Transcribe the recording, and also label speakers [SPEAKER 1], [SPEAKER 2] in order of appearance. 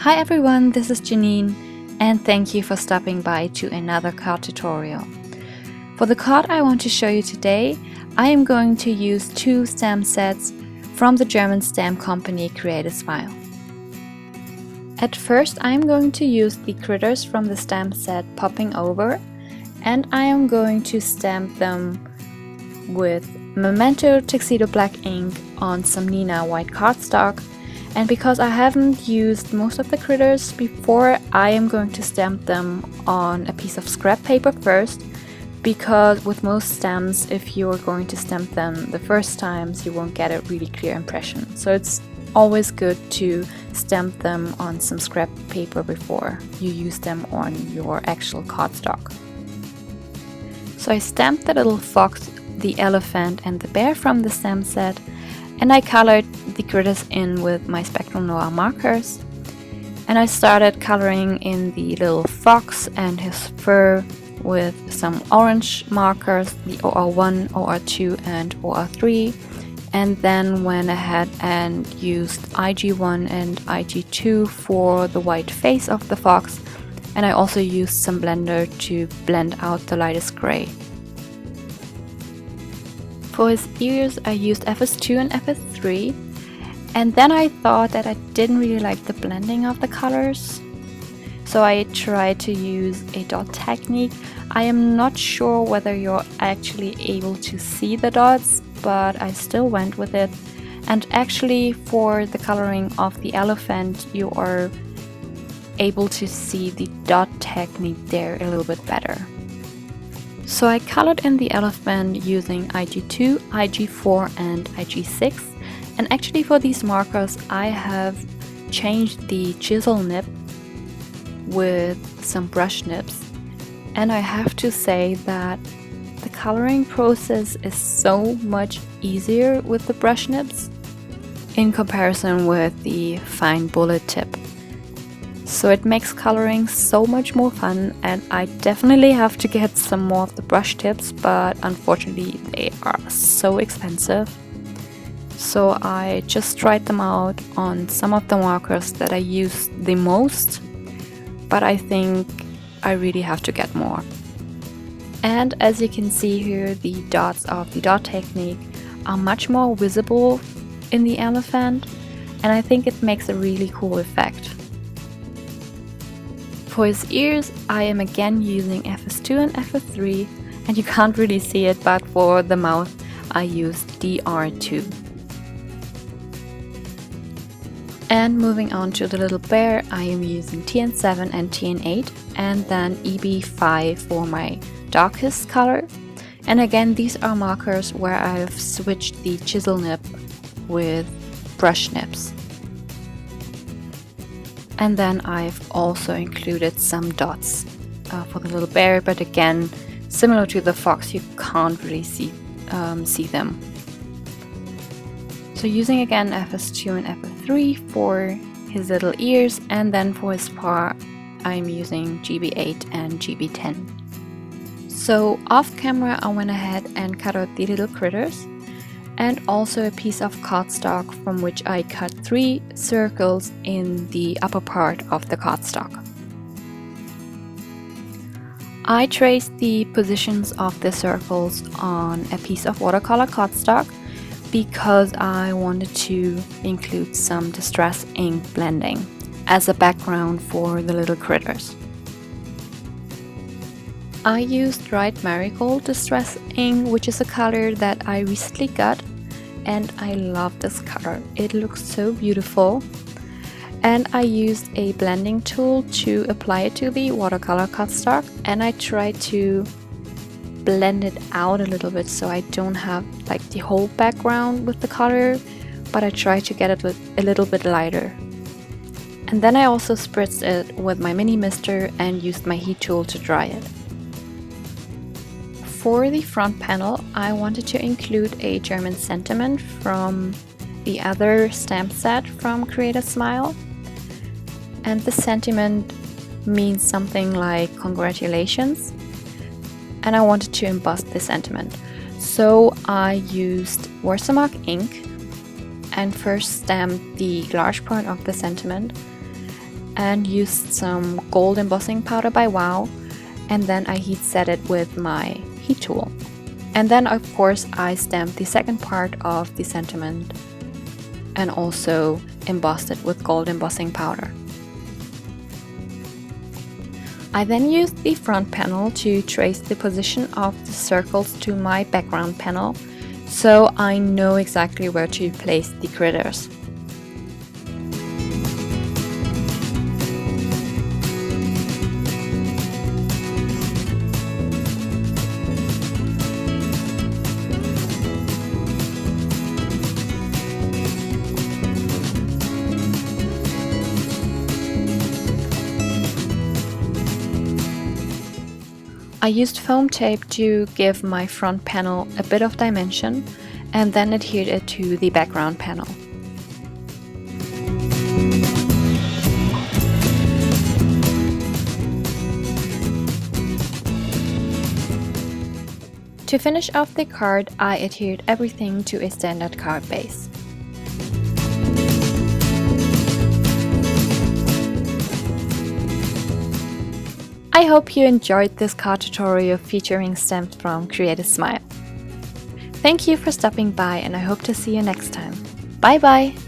[SPEAKER 1] Hi everyone, this is Janine, and thank you for stopping by to another card tutorial. For the card I want to show you today, I am going to use two stamp sets from the German stamp company Create a Smile. At first I am going to use the critters from the stamp set Popping Over, and I am going to stamp them with Memento Tuxedo Black ink on some Neenah white cardstock. And because I haven't used most of the critters before, I am going to stamp them on a piece of scrap paper first, because with most stamps, if you're going to stamp them the first times, you won't get a really clear impression. So it's always good to stamp them on some scrap paper before you use them on your actual cardstock. So I stamped the little fox, the elephant and the bear from the stamp set, and I colored the critters in with my Spectrum Noir markers. And I started coloring in the little fox and his fur with some orange markers, the OR1, OR2 and OR3, and then went ahead and used IG1 and IG2 for the white face of the fox, and I also used some blender to blend out the lightest gray. For his ears I used FS2 and FS3, and then I thought that I didn't really like the blending of the colors, so I tried to use a dot technique. I am not sure whether you're actually able to see the dots, but I still went with it. And actually for the coloring of the elephant you are able to see the dot technique there a little bit better. So I colored in the elephant using IG2, IG4 and IG6, and actually for these markers I have changed the chisel nib with some brush nibs, and I have to say that the coloring process is so much easier with the brush nibs in comparison with the fine bullet tip. So it makes coloring so much more fun, and I definitely have to get some more of the brush tips, but unfortunately they are so expensive. So I just tried them out on some of the markers that I use the most, but I think I really have to get more. And as you can see here, the dots of the dot technique are much more visible in the elephant, and I think it makes a really cool effect. For his ears, I am again using FS2 and FS3, and you can't really see it, but for the mouth I used DR2. And moving on to the little bear, I am using TN7 and TN8, and then EB5 for my darkest color. And again, these are markers where I've switched the chisel nib with brush nibs. And then I've also included some dots for the little bear, but again, similar to the fox, you can't really see them. So using again FS2 and FS3 for his little ears, and then for his paw I'm using GB8 and GB10. So off camera I went ahead and cut out the little critters, and also a piece of cardstock from which I cut 3 circles in the upper part of the cardstock. I traced the positions of the circles on a piece of watercolor cardstock because I wanted to include some distress ink blending as a background for the little critters. I used dried marigold distress ink, which is a color that I recently got, and I love this color. It looks so beautiful. And I used a blending tool to apply it to the watercolor cardstock, and I tried to blend it out a little bit so I don't have like the whole background with the color, but I tried to get it a little bit lighter. And then I also spritzed it with my mini mister and used my heat tool to dry it. For the front panel, I wanted to include a German sentiment from the other stamp set from Create a Smile. And the sentiment means something like congratulations, and I wanted to emboss the sentiment. So I used Versamark ink and first stamped the large part of the sentiment, and used some gold embossing powder by Wow, and then I heat set it with my heat tool. And then of course I stamped the second part of the sentiment and also embossed it with gold embossing powder. I then used the front panel to trace the position of the circles to my background panel, so I know exactly where to place the critters. I used foam tape to give my front panel a bit of dimension and then adhered it to the background panel. To finish off the card, I adhered everything to a standard card base. I hope you enjoyed this card tutorial featuring stamps from Create a Smile. Thank you for stopping by and I hope to see you next time. Bye bye!